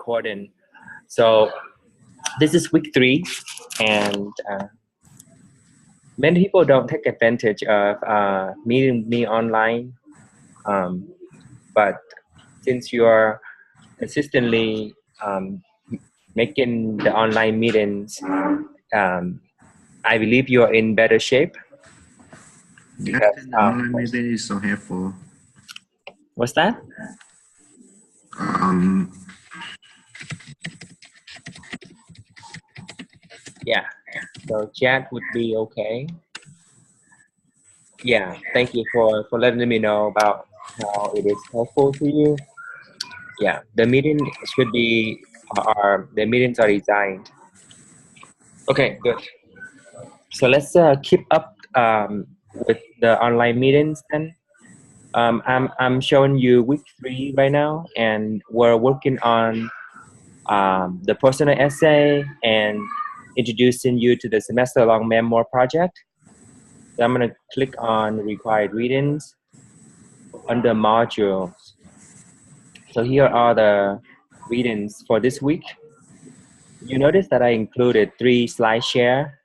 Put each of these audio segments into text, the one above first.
recording. So this is week 3, and many people don't take advantage of meeting me online. But since you are consistently making the online meetings, I believe you are in better shape. Yes, the online meeting is so helpful. What's that? Yeah, so chat would be okay. Yeah, thank you for letting me know about how it is helpful to you. Yeah, the meeting should be, the meetings are designed. Okay, good. So let's keep up with the online meetings then. I'm showing you week 3 right now, and we're working on the personal essay and introducing you to the semester-long memoir project. So I'm going to click on required readings under modules. So here are the readings for this week. You notice that I included 3 slide share.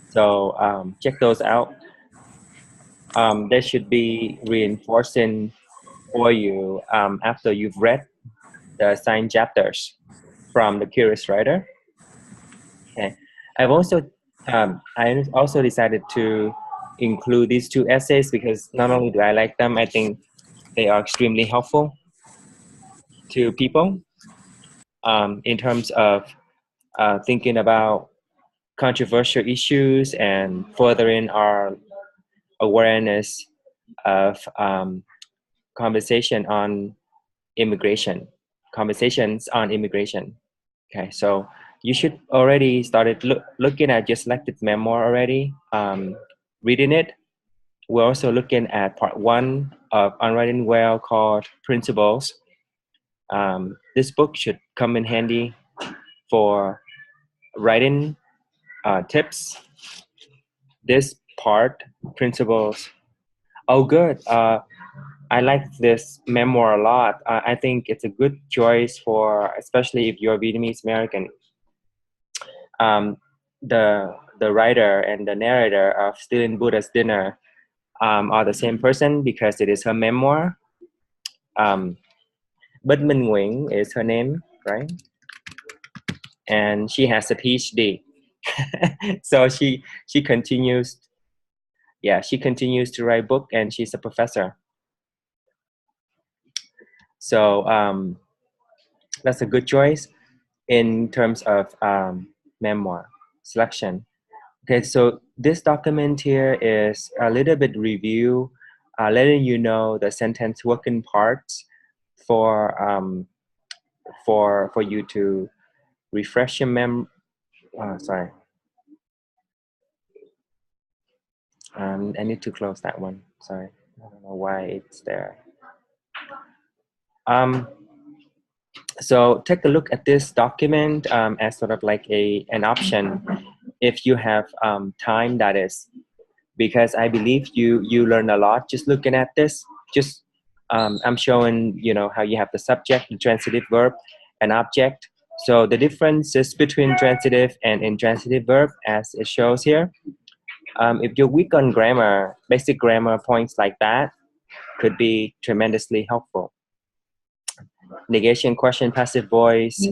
So check those out. They should be reinforcing for you after you've read the assigned chapters from the Curious Writer. Okay. I also decided to include these 2 essays because not only do I like them, I think they are extremely helpful to people in terms of thinking about controversial issues and furthering our awareness of conversations on immigration. Okay, so you should already started looking at your selected memoir already, reading it. We're also looking at part 1 of Unwriting Well called Principles. This book should come in handy for writing tips. This part, Principles. Oh, good. I like this memoir a lot. I think it's a good choice for, especially if you're Vietnamese American. The writer and the narrator of Stealing Buddha's Dinner are the same person because it is her memoir. But Minh Nguyen is her name, right? And she has a PhD. So she continues, she continues to write book, and she's a professor. So that's a good choice in terms of memoir selection. Okay, so this document here is a little bit review, letting you know the sentence working parts for you to refresh your sorry. I need to close that one. Sorry, I don't know why it's there. So take a look at this document as sort of like an option if you have time, that is, because I believe you learn a lot just looking at this. Just I'm showing how you have the subject, the transitive verb, and object. So the differences between transitive and intransitive verb, as it shows here. If you're weak on grammar, basic grammar points like that could be tremendously helpful. Negation, question, passive voice.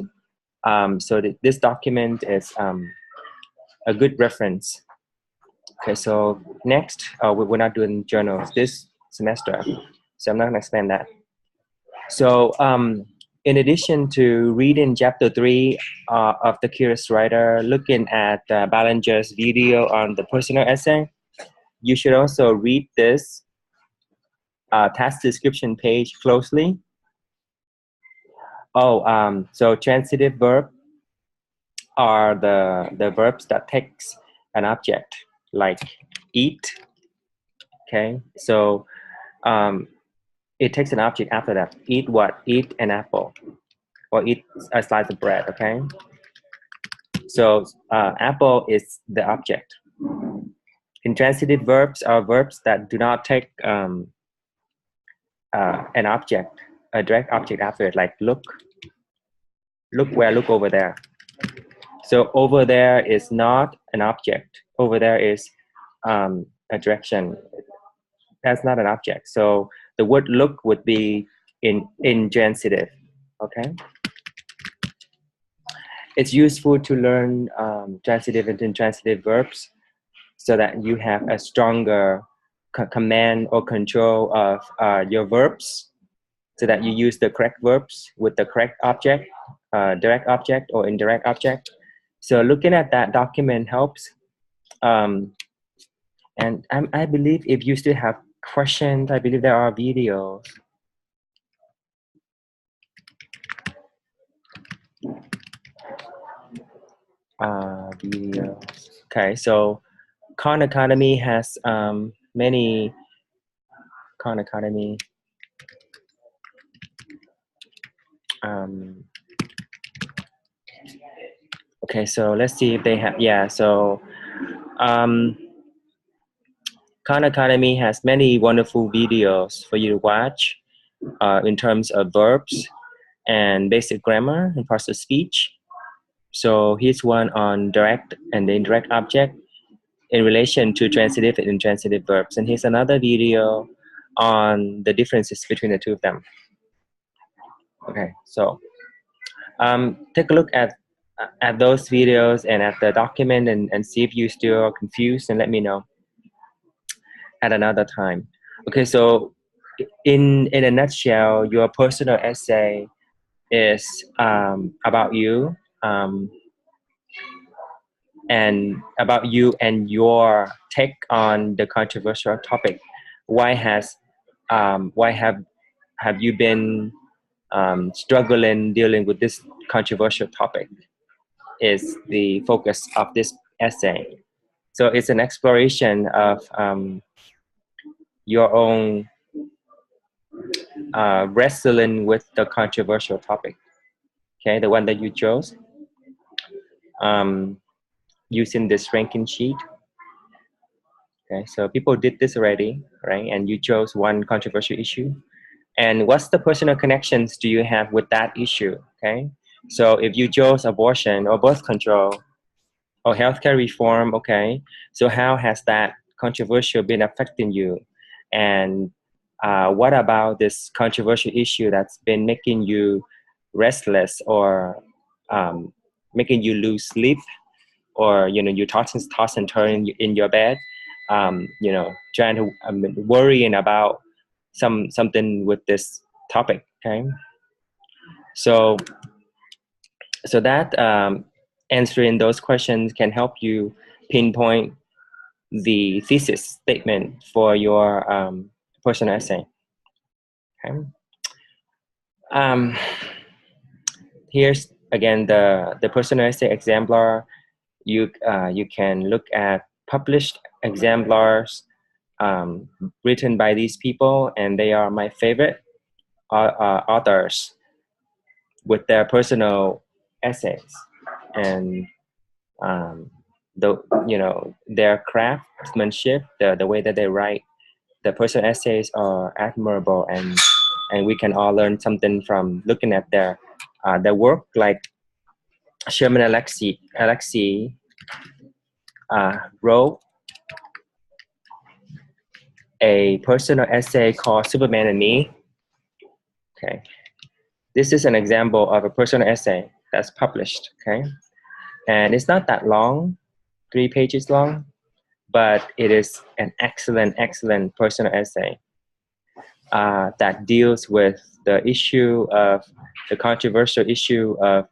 So this document is a good reference. Okay, so next, we're not doing journals this semester, so I'm not going to explain that. So in addition to reading chapter 3 of The Curious Writer, looking at Ballinger's video on the personal essay, you should also read this task description page closely. So transitive verb are the verbs that takes an object, like eat. Okay, so it takes an object after that. Eat what? Eat an apple, or eat a slice of bread. Okay, so apple is the object. Intransitive verbs are verbs that do not take an object, a direct object after it, like look, look over there. So over there is not an object. Over there is a direction. That's not an object. So the word look would be in intransitive. Okay. It's useful to learn transitive and intransitive verbs so that you have a stronger command or control of your verbs, so that you use the correct verbs with the correct object, direct object or indirect object. So looking at that document helps. And I believe if you still have questions, I believe there are videos. Videos. Okay, so Khan Academy has many Khan Academy. Okay, so let's see if they have. Yeah, so Khan Academy has many wonderful videos for you to watch in terms of verbs and basic grammar and parts of speech. So here's one on direct and indirect object in relation to transitive and intransitive verbs. And here's another video on the differences between the two of them. Okay, so take a look at those videos and at the document and see if you still are confused, and let me know at another time. Okay, so in a nutshell, your personal essay is about you, and about you and your take on the controversial topic. Why have you been struggling dealing with this controversial topic? Is the focus of this essay. So it's an exploration of your own wrestling with the controversial topic. Okay, the one that you chose, using this ranking sheet. Okay, so people did this already, right? And you chose one controversial issue. And what's the personal connections do you have with that issue? Okay, so if you chose abortion or birth control or healthcare reform, okay, so how has that controversial been affecting you? And what about this controversial issue that's been making you restless, or making you lose sleep, or you toss and turn in your bed, trying to worrying about something with this topic. Okay, so that answering those questions can help you pinpoint the thesis statement for your personal essay. Okay. Here's again the personal essay exemplar. You can look at published exemplars written by these people, and they are my favorite authors with their personal essays, and their craftsmanship, the way that they write the personal essays are admirable, and we can all learn something from looking at their work. Like Sherman Alexie wrote a personal essay called Superman and Me. Okay, this is an example of a personal essay that's published. Okay, and it's not that long, 3 pages long, but it is an excellent personal essay that deals with the controversial issue of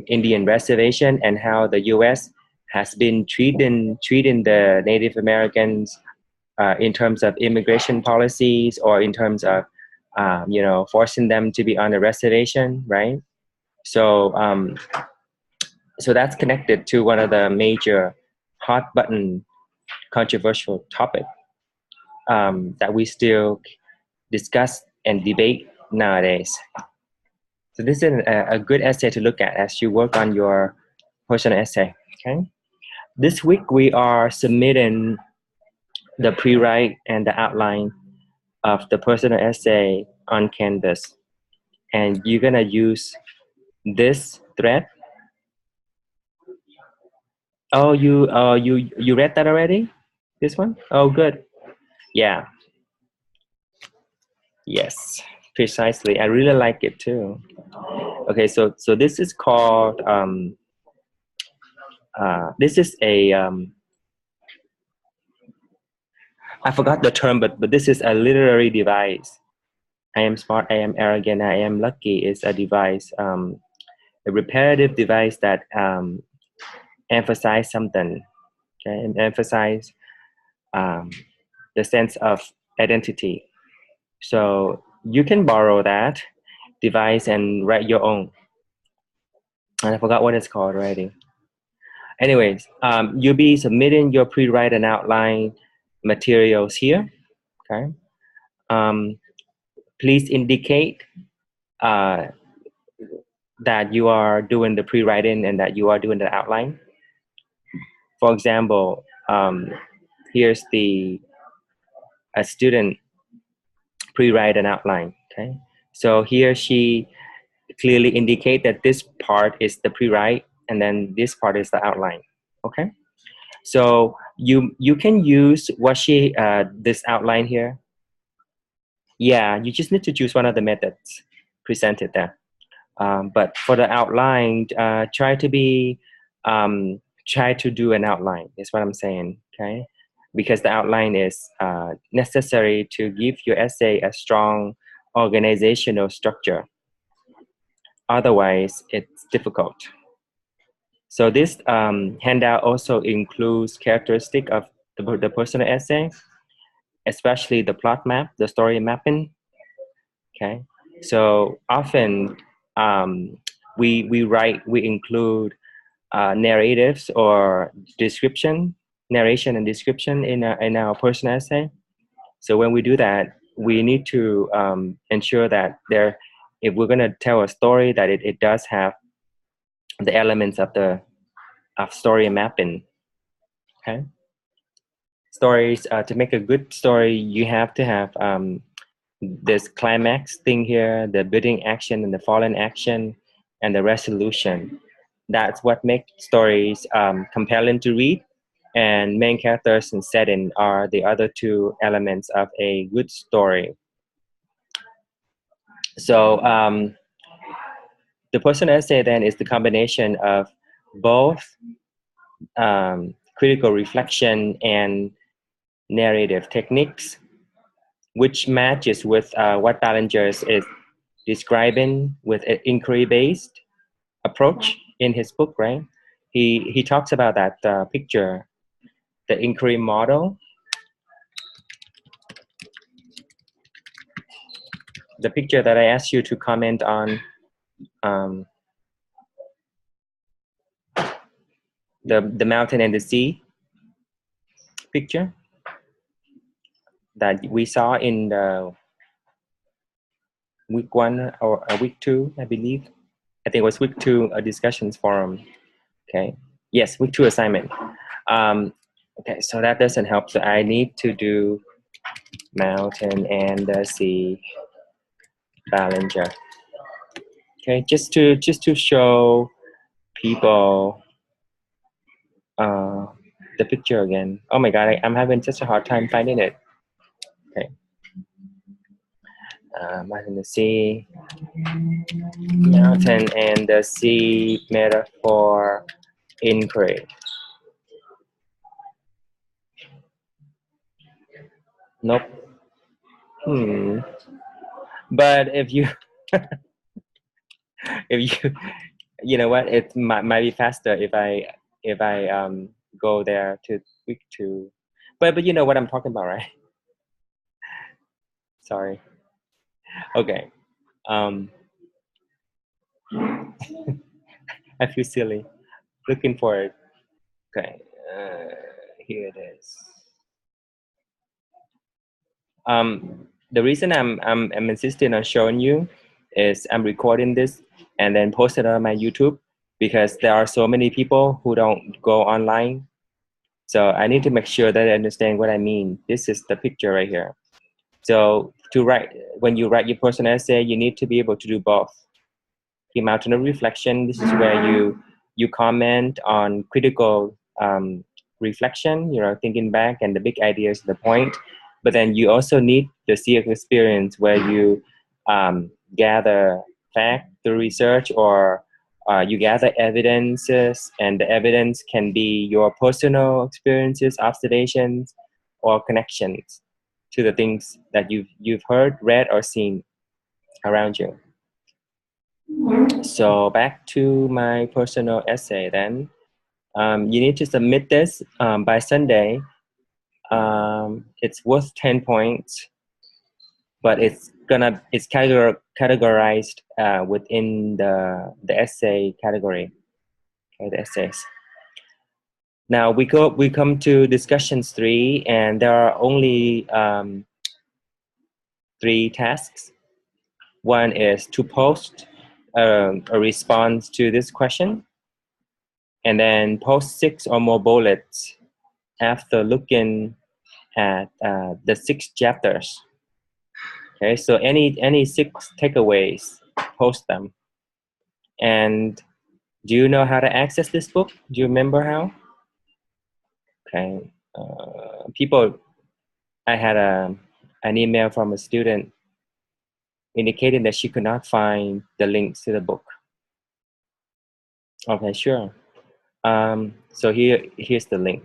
Indian reservation, and how the U.S. has been treating the Native Americans in terms of immigration policies, or in terms of forcing them to be on a reservation, right? So so that's connected to one of the major hot button controversial topic that we still discuss and debate nowadays. So this is a good essay to look at as you work on your personal essay. Okay. This week we are submitting the pre-write and the outline of the personal essay on Canvas, and you're gonna use This thread. Oh, you read that already? This one? Oh, good. Yeah. Yes. Precisely. I really like it too. Okay, so this is called this is a I forgot the term, but this is a literary device. I am smart, I am arrogant, I am lucky is a device, a repetitive device that emphasize something, okay, and emphasize um, the sense of identity. So you can borrow that device and write your own. And I forgot what it's called already. Anyways, you'll be submitting your pre-write and outline materials here. Okay. Um, please indicate uh, that you are doing the pre-writing and that you are doing the outline. For example, here's a student pre-write an outline. Okay, so he or she clearly indicate that this part is the pre-write and then this part is the outline. Okay, so you can use what she this outline here. Yeah, you just need to choose one of the methods presented there. But for the outline, try to do an outline. Is what I'm saying. Okay, because the outline is necessary to give your essay a strong organizational structure. Otherwise, it's difficult. So this handout also includes characteristic of the personal essay, especially the plot map, the story mapping. Okay, so often we include narratives or narration and description in our personal essay. So when we do that, we need to ensure that if we're going to tell a story, that it does have the elements of story mapping. Okay, stories to make a good story, you have to have this climax thing here, the building action and the falling action, and the resolution. That's what makes stories compelling to read. And main characters and setting are the other two elements of a good story. So the personal essay then is the combination of both critical reflection and narrative techniques, which matches with what Ballinger is describing with an inquiry-based approach in his book, right? He talks about that picture, the inquiry model, the picture that I asked you to comment on, the mountain and the sea picture that we saw in the week 1 or week 2, I believe. I think it was week 2 discussions forum. Okay. Yes, week 2 assignment. Okay, so that doesn't help. So I need to do mountain and the sea Ballinger. Okay, just to show people the picture again. Oh my god, I'm having such a hard time finding it. Okay, mountain and the sea, mountain and the sea metaphor inquiry. Nope. But if you if you know what, it might be faster if I go there to week 2. But you know what I'm talking about, right? Sorry. Okay. I feel silly looking for it. Okay. Here it is. The reason I'm insisting on showing you is I'm recording this and then post it on my YouTube because there are so many people who don't go online. So I need to make sure that I understand what I mean. This is the picture right here. So when you write your personal essay, you need to be able to do both. came out in a reflection. This is where you comment on critical reflection, thinking back and the big ideas, the point. But then you also need the CX experience where you gather fact through research, or you gather evidences, and the evidence can be your personal experiences, observations, or connections to the things that you've heard, read, or seen around you. So back to my personal essay then. You need to submit this by Sunday. It's worth 10 points, but it's categorized within the essay category. Okay, the essays. Now we come to discussions 3, and there are only 3 tasks. One is to post a response to this question, and then post 6 or more bullets after looking at the 6 chapters. Okay, so any 6 takeaways, post them. And do you know how to access this book? Do you remember how? Okay, I had an email from a student indicating that she could not find the links to the book. Okay, sure. So here's the link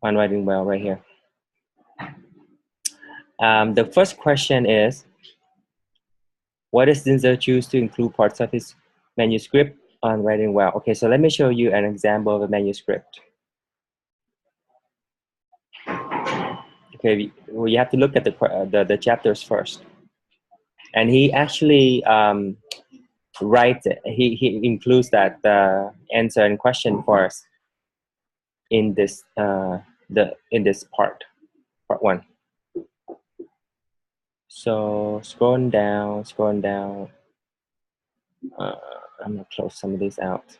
on Writing Well right here. The first question is, why does Zinzer choose to include parts of his manuscript on Writing Well? Okay, so let me show you an example of a manuscript. Okay, well, you have to look at the chapters first. And he actually writes it. He includes that answer and question for us in this in this part 1. So scrolling down. I'm gonna close some of these out.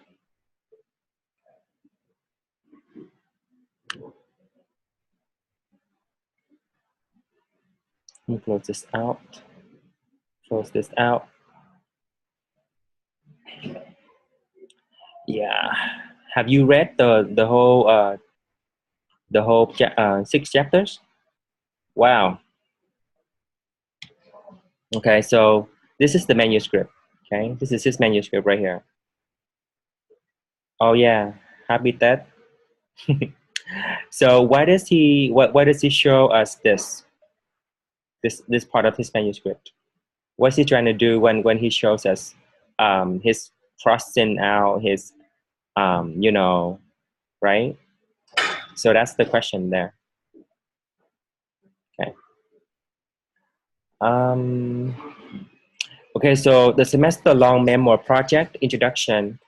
Let me close this out. Close this out. Yeah. Have you read the whole 6 chapters? Wow. Okay, so this is the manuscript. Okay, this is his manuscript right here. Oh yeah, habitat. So why does he show us this part of his manuscript? What's he trying to do when he shows us his crossing out his right? So that's the question there. Okay. Okay, so the semester-long Memoir project introduction.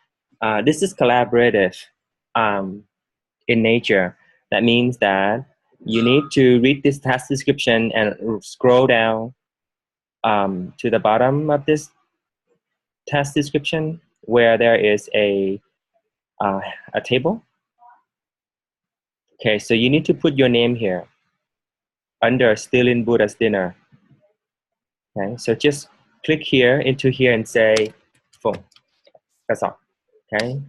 This is collaborative in nature. That means that you need to read this task description and scroll down to the bottom of this task description where there is a table. Okay, so you need to put your name here under Still in Buddha's Dinner. Okay, so just click here and say phone. That's all. Okay,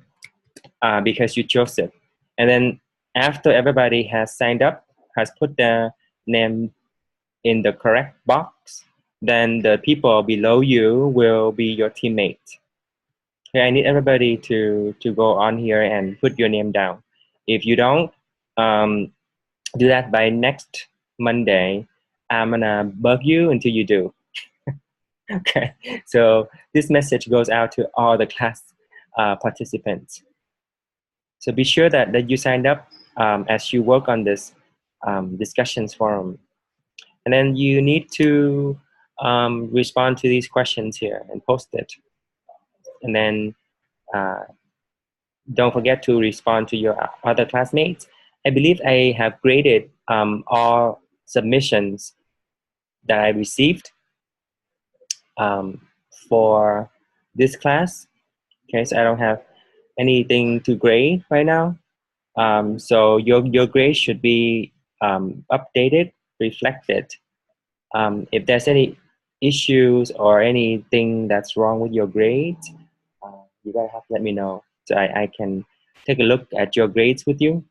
because you chose it. And then after everybody has signed up, has put their name in the correct box, then the people below you will be your teammates. Okay, I need everybody to go on here and put your name down. If you don't do that by next Monday, I'm gonna bug you until you do. Okay, so this message goes out to all the class participants. So be sure that you signed up as you work on this discussions forum. And then you need to respond to these questions here and post it. And then don't forget to respond to your other classmates. I believe I have graded all submissions that I received for this class. Okay, so I don't have anything to grade right now. So your grade should be updated, reflected. If there's any issues or anything that's wrong with your grades, you gotta have to let me know so I can take a look at your grades with you.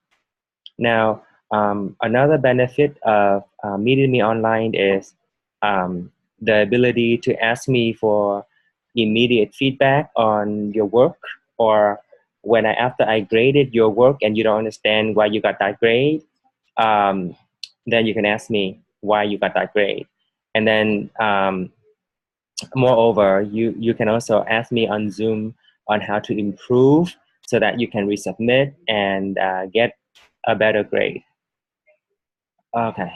Now, another benefit of meeting me online is the ability to ask me for immediate feedback on your work, or when after I graded your work and you don't understand why you got that grade, um, then you can ask me why you got that grade. And then moreover, you can also ask me on Zoom on how to improve so that you can resubmit and get a better grade. Okay.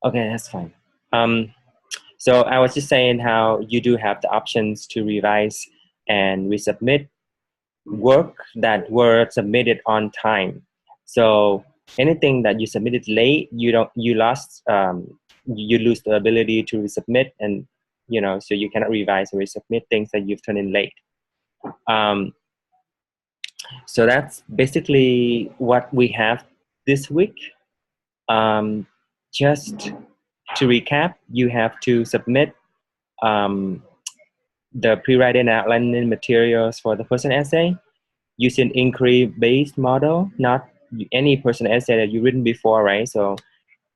Okay, that's fine. So I was just saying how you do have the options to revise and resubmit work that were submitted on time. So anything that you submitted late, you lost, you lose the ability to resubmit, and so you cannot revise and resubmit things that you've turned in late. So that's basically what we have this week. Just to recap, you have to submit the pre-writing outlining materials for the person essay using inquiry-based model, not any person essay that you've written before, right? So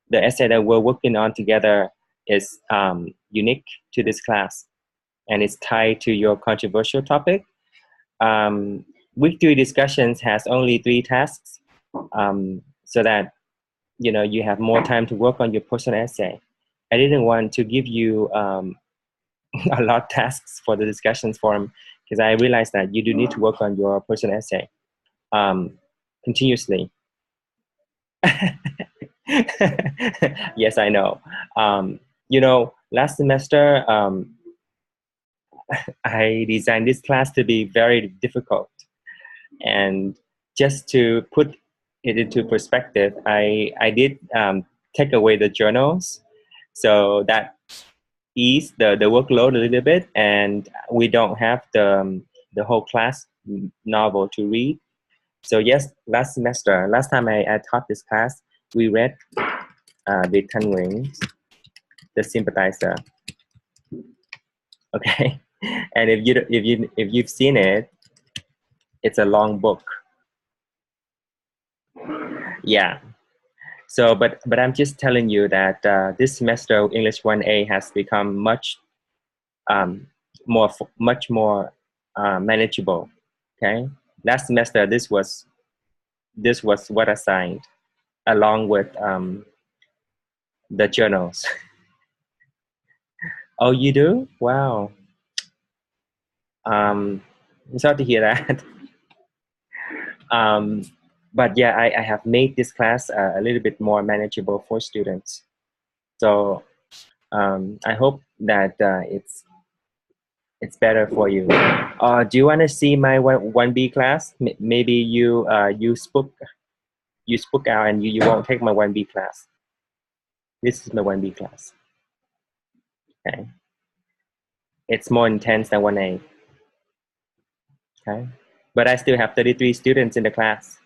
the essay that we're working on together is unique to this class, and it's tied to your controversial topic. Week 3 discussions has only 3 tasks, so that you have more time to work on your personal essay. I didn't want to give you a lot of tasks for the discussions forum because I realized that you do need to work on your personal essay continuously. Yes, I know. Last semester I designed this class to be very difficult, and just to put it into perspective, I did take away the journals, so that ease the workload a little bit, and we don't have the whole class novel to read. So yes, last time I taught this class, we read the Ten Wings, the Sympathizer. Okay, and if you've seen it, it's a long book. Yeah. So, but I'm just telling you that this semester English 1A has become much more manageable. Okay. Last semester this was what I signed along with the journals. Oh, you do? Wow. I'm sorry to hear that. But yeah, I have made this class a little bit more manageable for students. So I hope that it's better for you. Do you want to see my 1B class? Maybe you spoke out and you won't take my 1B class. This is my 1B class. Okay. It's more intense than 1A. Okay. But I still have 33 students in the class.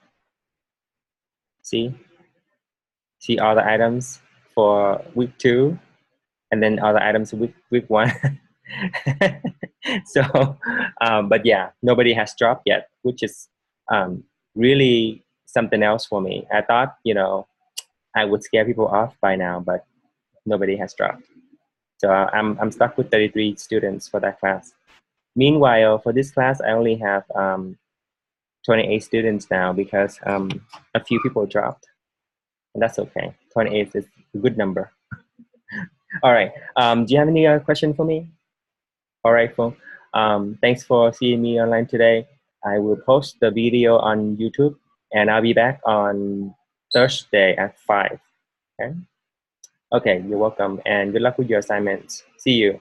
See all the items for week 2, and then all the items week 1. So, but yeah, nobody has dropped yet, which is really something else for me. I thought, I would scare people off by now, but nobody has dropped. So I'm stuck with 33 students for that class. Meanwhile, for this class, I only have 28 students now because a few people dropped. And that's okay. 28 is a good number. All right. Do you have any other question for me? All right, folks. Thanks for seeing me online today. I will post the video on YouTube, and I'll be back on Thursday at 5. Okay? Okay, you're welcome, and good luck with your assignments. See you.